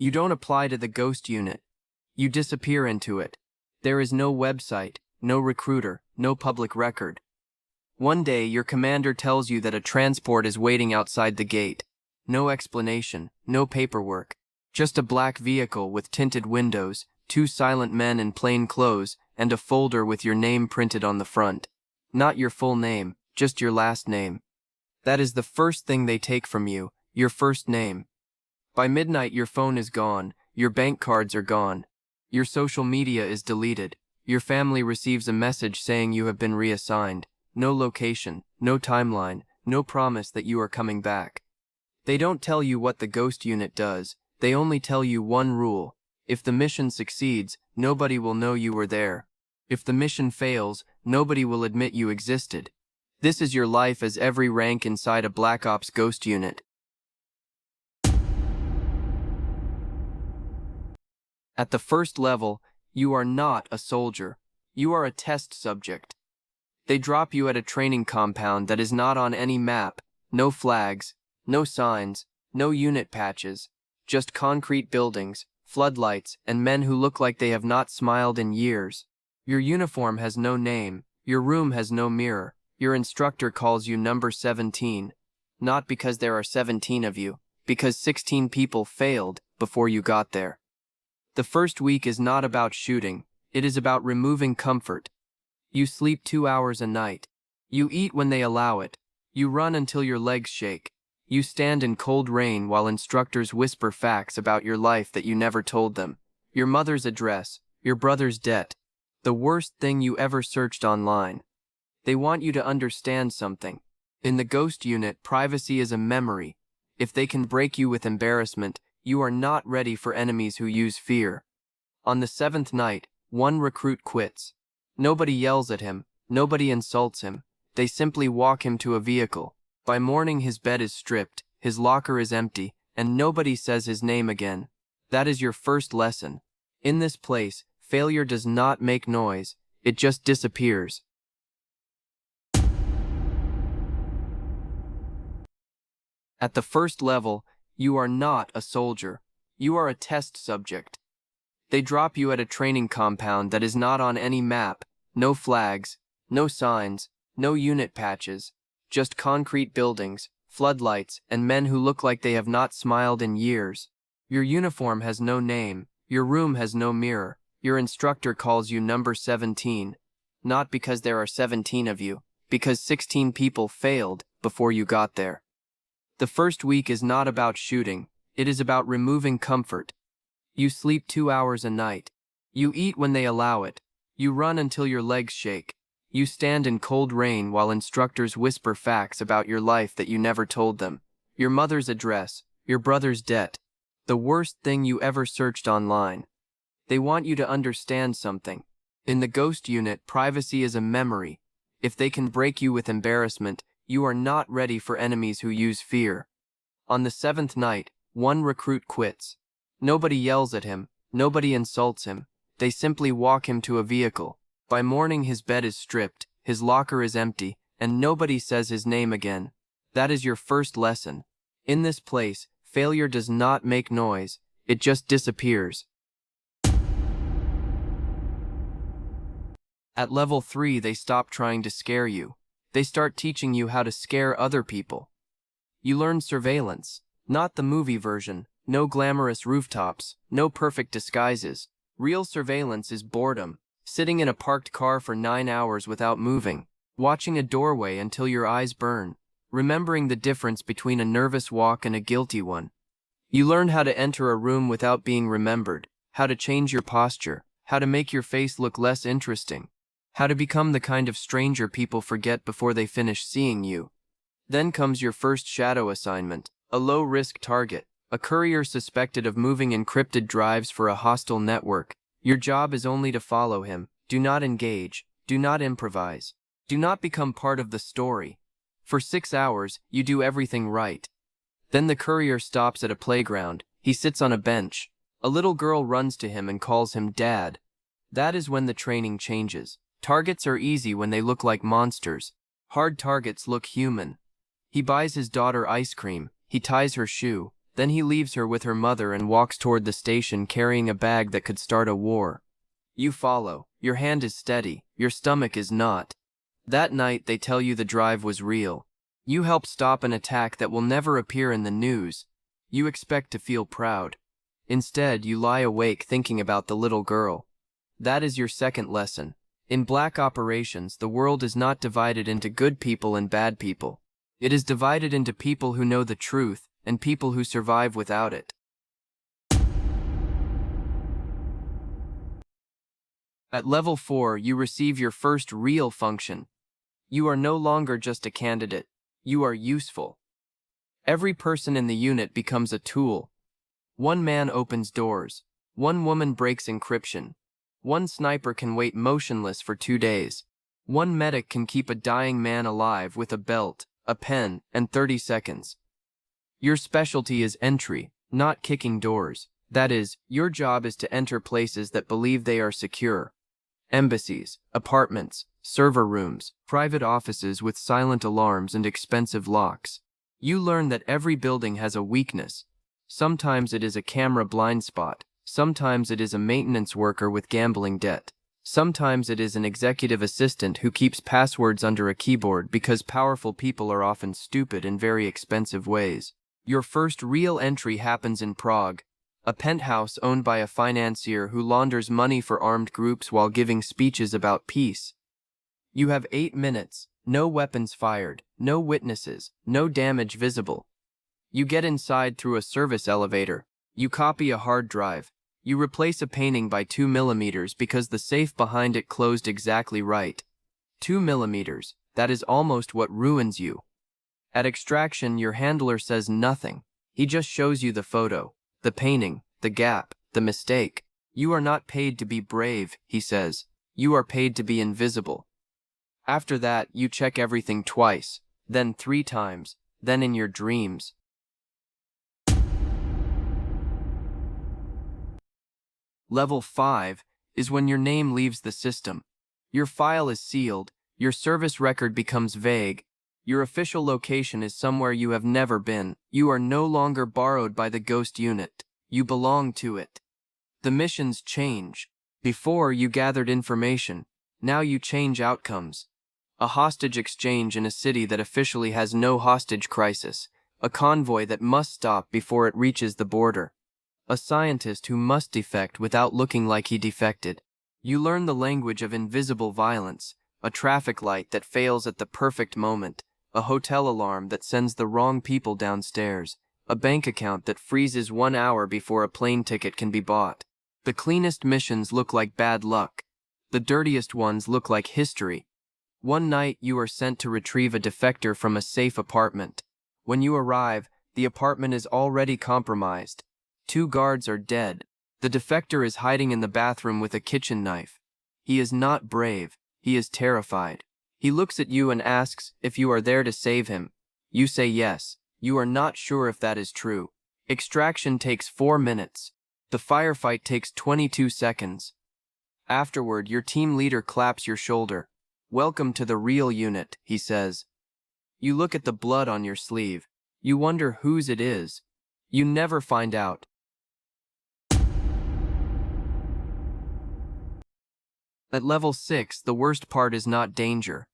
You don't apply to the ghost unit. You disappear into it. There is no website, no recruiter, no public record. One day, your commander tells you that a transport is waiting outside the gate. No explanation, no paperwork. Just a black vehicle with tinted windows, two silent men in plain clothes, and a folder with your name printed on the front. Not your full name, just your last name. That is the first thing they take from you, your first name. By midnight, your phone is gone, your bank cards are gone. Your social media is deleted. Your family receives a message saying you have been reassigned. No location, no timeline, no promise that you are coming back. They don't tell you what the ghost unit does. They only tell you one rule. If the mission succeeds, nobody will know you were there. If the mission fails, nobody will admit you existed. This is your life as every rank inside a Black Ops ghost unit. At the first level, you are not a soldier. You are a test subject. They drop you at a training compound that is not on any map, no flags, no signs, no unit patches, just concrete buildings, floodlights, and men who look like they have not smiled in years. Your uniform has no name, your room has no mirror, your instructor calls you number 17. Not because there are 17 of you, because 16 people failed before you got there. The first week is not about shooting, it is about removing comfort. You sleep 2 hours a night. You eat when they allow it. You run until your legs shake. You stand in cold rain while instructors whisper facts about your life that you never told them. Your mother's address, your brother's debt. The worst thing you ever searched online. They want you to understand something. In the ghost unit, privacy is a memory. If they can break you with embarrassment, you are not ready for enemies who use fear. On the 7th night, one recruit quits. Nobody yells at him, nobody insults him. They simply walk him to a vehicle. By morning his bed is stripped, his locker is empty, and nobody says his name again. That is your first lesson. In this place, failure does not make noise, it just disappears. At the first level, you are not a soldier. You are a test subject. They drop you at a training compound that is not on any map, no flags, no signs, no unit patches, just concrete buildings, floodlights, and men who look like they have not smiled in years. Your uniform has no name, your room has no mirror, your instructor calls you number 17. Not because there are 17 of you, because 16 people failed before you got there. The first week is not about shooting, it is about removing comfort. You sleep 2 hours a night. You eat when they allow it. You run until your legs shake. You stand in cold rain while instructors whisper facts about your life that you never told them. Your mother's address, your brother's debt. The worst thing you ever searched online. They want you to understand something. In the ghost unit, privacy is a memory. If they can break you with embarrassment, you are not ready for enemies who use fear. On the 7th night, one recruit quits. Nobody yells at him, nobody insults him. They simply walk him to a vehicle. By morning his bed is stripped, his locker is empty, and nobody says his name again. That is your first lesson. In this place, failure does not make noise, it just disappears. At level 3, they stop trying to scare you. They start teaching you how to scare other people. You learn surveillance, not the movie version, no glamorous rooftops, no perfect disguises. Real surveillance is boredom, sitting in a parked car for 9 hours without moving, watching a doorway until your eyes burn, remembering the difference between a nervous walk and a guilty one. You learn how to enter a room without being remembered, how to change your posture, how to make your face look less interesting, how to become the kind of stranger people forget before they finish seeing you. Then comes your first shadow assignment, a low-risk target, a courier suspected of moving encrypted drives for a hostile network. Your job is only to follow him. Do not engage. Do not improvise. Do not become part of the story. For 6 hours, you do everything right. Then the courier stops at a playground. He sits on a bench. A little girl runs to him and calls him Dad. That is when the training changes. Targets are easy when they look like monsters. Hard targets look human. He buys his daughter ice cream. He ties her shoe. Then he leaves her with her mother and walks toward the station carrying a bag that could start a war. You follow. Your hand is steady. Your stomach is not. That night they tell you the drive was real. You help stop an attack that will never appear in the news. You expect to feel proud. Instead, you lie awake thinking about the little girl. That is your second lesson. In black operations, the world is not divided into good people and bad people. It is divided into people who know the truth and people who survive without it. At level 4, you receive your first real function. You are no longer just a candidate. You are useful. Every person in the unit becomes a tool. One man opens doors. One woman breaks encryption. One sniper can wait motionless for 2 days. One medic can keep a dying man alive with a belt, a pen, and 30 seconds. Your specialty is entry, not kicking doors. That is, your job is to enter places that believe they are secure. Embassies, apartments, server rooms, private offices with silent alarms and expensive locks. You learn that every building has a weakness. Sometimes it is a camera blind spot. Sometimes it is a maintenance worker with gambling debt. Sometimes it is an executive assistant who keeps passwords under a keyboard because powerful people are often stupid in very expensive ways. Your first real entry happens in Prague, a penthouse owned by a financier who launders money for armed groups while giving speeches about peace. You have 8 minutes, no weapons fired, no witnesses, no damage visible. You get inside through a service elevator. You copy a hard drive. You replace a painting by 2 millimeters because the safe behind it closed exactly right. 2 millimeters, that is almost what ruins you. At extraction, your handler says nothing. He just shows you the photo, the painting, the gap, the mistake. You are not paid to be brave, he says. You are paid to be invisible. After that, you check everything twice, then 3 times, then in your dreams. Level 5 is when your name leaves the system. Your file is sealed, your service record becomes vague, your official location is somewhere you have never been. You are no longer borrowed by the ghost unit. You belong to it. The missions change. Before, you gathered information. Now you change outcomes. A hostage exchange in a city that officially has no hostage crisis. A convoy that must stop before it reaches the border. A scientist who must defect without looking like he defected. You learn the language of invisible violence, a traffic light that fails at the perfect moment, a hotel alarm that sends the wrong people downstairs, a bank account that freezes 1 hour before a plane ticket can be bought. The cleanest missions look like bad luck. The dirtiest ones look like history. One night you are sent to retrieve a defector from a safe apartment. When you arrive, the apartment is already compromised. 2 guards are dead. The defector is hiding in the bathroom with a kitchen knife. He is not brave. He is terrified. He looks at you and asks if you are there to save him. You say yes. You are not sure if that is true. Extraction takes 4 minutes. The firefight takes 22 seconds. Afterward, your team leader claps your shoulder. "Welcome to the real unit," he says. You look at the blood on your sleeve. You wonder whose it is. You never find out. At level 6, the worst part is not danger.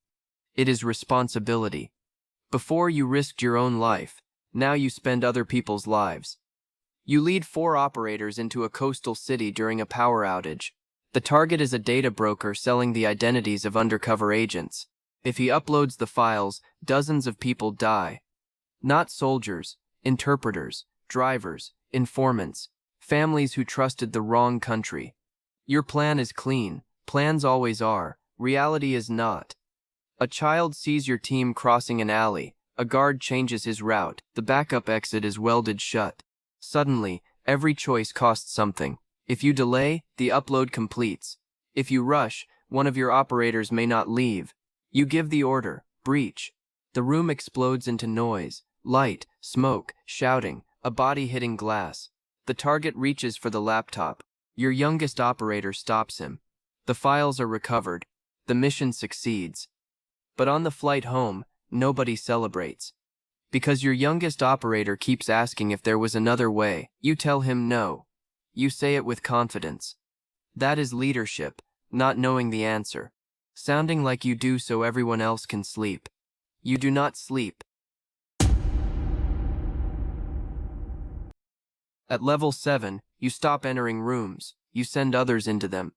It is responsibility. Before you risked your own life, now you spend other people's lives. You lead 4 operators into a coastal city during a power outage. The target is a data broker selling the identities of undercover agents. If he uploads the files, dozens of people die. Not soldiers, interpreters, drivers, informants, families who trusted the wrong country. Your plan is clean. Plans always are. Reality is not. A child sees your team crossing an alley. A guard changes his route. The backup exit is welded shut. Suddenly, every choice costs something. If you delay, the upload completes. If you rush, one of your operators may not leave. You give the order, breach. The room explodes into noise, light, smoke, shouting, a body hitting glass. The target reaches for the laptop. Your youngest operator stops him. The files are recovered. The mission succeeds. But on the flight home, nobody celebrates. Because your youngest operator keeps asking if there was another way, you tell him no. You say it with confidence. That is leadership, not knowing the answer. Sounding like you do so everyone else can sleep. You do not sleep. At level 7, you stop entering rooms. You send others into them.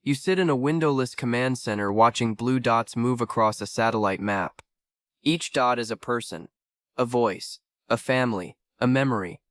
You sit in a windowless command center watching blue dots move across a satellite map. Each dot is a person, a voice, a family, a memory.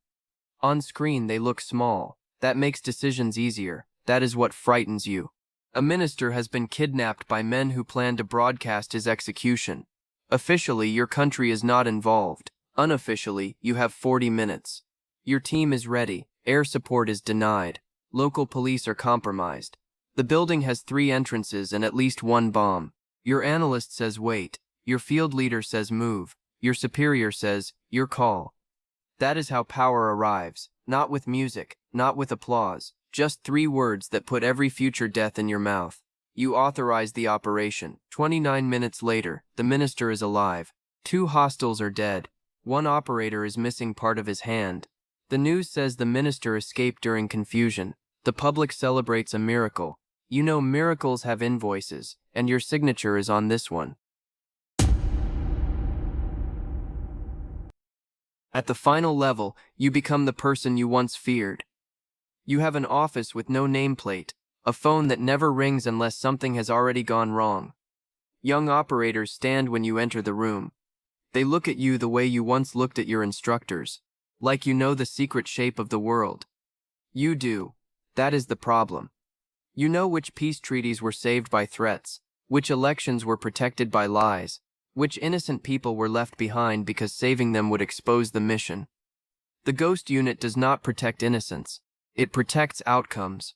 On screen they look small. That makes decisions easier. That is what frightens you. A minister has been kidnapped by men who plan to broadcast his execution. Officially, your country is not involved. Unofficially, you have 40 minutes. Your team is ready. Air support is denied. Local police are compromised. The building has 3 entrances and at least 1 bomb. Your analyst says wait. Your field leader says move. Your superior says, your call. That is how power arrives. Not with music, not with applause. Just 3 words that put every future death in your mouth. You authorize the operation. 29 minutes later, the minister is alive. 2 hostiles are dead. 1 operator is missing part of his hand. The news says the minister escaped during confusion. The public celebrates a miracle. You know miracles have invoices, and your signature is on this one. At the final level, you become the person you once feared. You have an office with no nameplate, a phone that never rings unless something has already gone wrong. Young operators stand when you enter the room. They look at you the way you once looked at your instructors, like you know the secret shape of the world. You do. That is the problem. You know which peace treaties were saved by threats, which elections were protected by lies, which innocent people were left behind because saving them would expose the mission. The Ghost Unit does not protect innocence. It protects outcomes.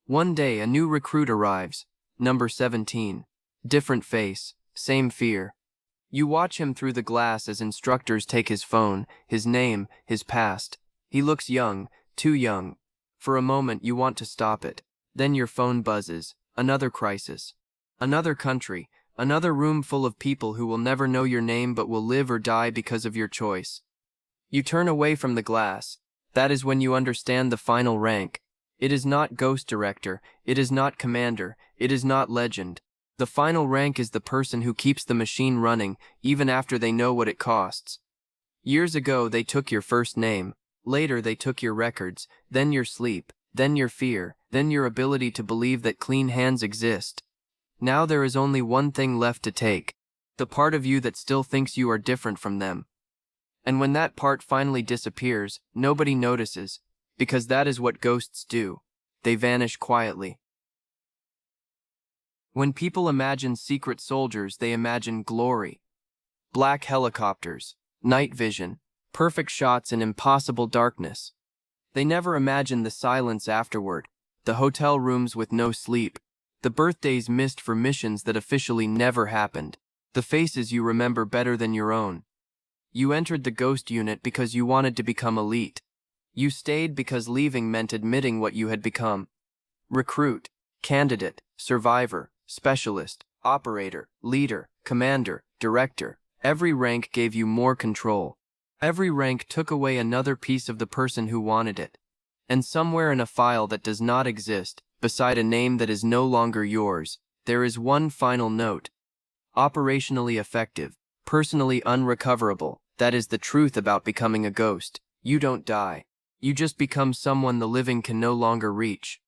One day, a new recruit arrives, number 17. Different face, same fear. You watch him through the glass as instructors take his phone, his name, his past. He looks young, too young. For a moment, you want to stop it. Then your phone buzzes. Another crisis. Another country. Another room full of people who will never know your name but will live or die because of your choice. You turn away from the glass. That is when you understand the final rank. It is not Ghost Director. It is not Commander. It is not Legend. The final rank is the person who keeps the machine running even after they know what it costs. Years ago, they took your first name. Later, they took your records, then your sleep, then your fear, then your ability to believe that clean hands exist. Now there is only one thing left to take. The part of you that still thinks you are different from them. And when that part finally disappears, nobody notices, because that is what ghosts do. They vanish quietly. When people imagine secret soldiers, they imagine glory. Black helicopters, night vision, perfect shots in impossible darkness. They never imagine the silence afterward, the hotel rooms with no sleep, the birthdays missed for missions that officially never happened, the faces you remember better than your own. You entered the Ghost Unit because you wanted to become elite. You stayed because leaving meant admitting what you had become. Recruit, candidate, survivor, specialist, operator, leader, commander, director. Every rank gave you more control. Every rank took away another piece of the person who wanted it. And somewhere in a file that does not exist, beside a name that is no longer yours, there is one final note. Operationally effective, personally unrecoverable. That is the truth about becoming a ghost. You don't die. You just become someone the living can no longer reach.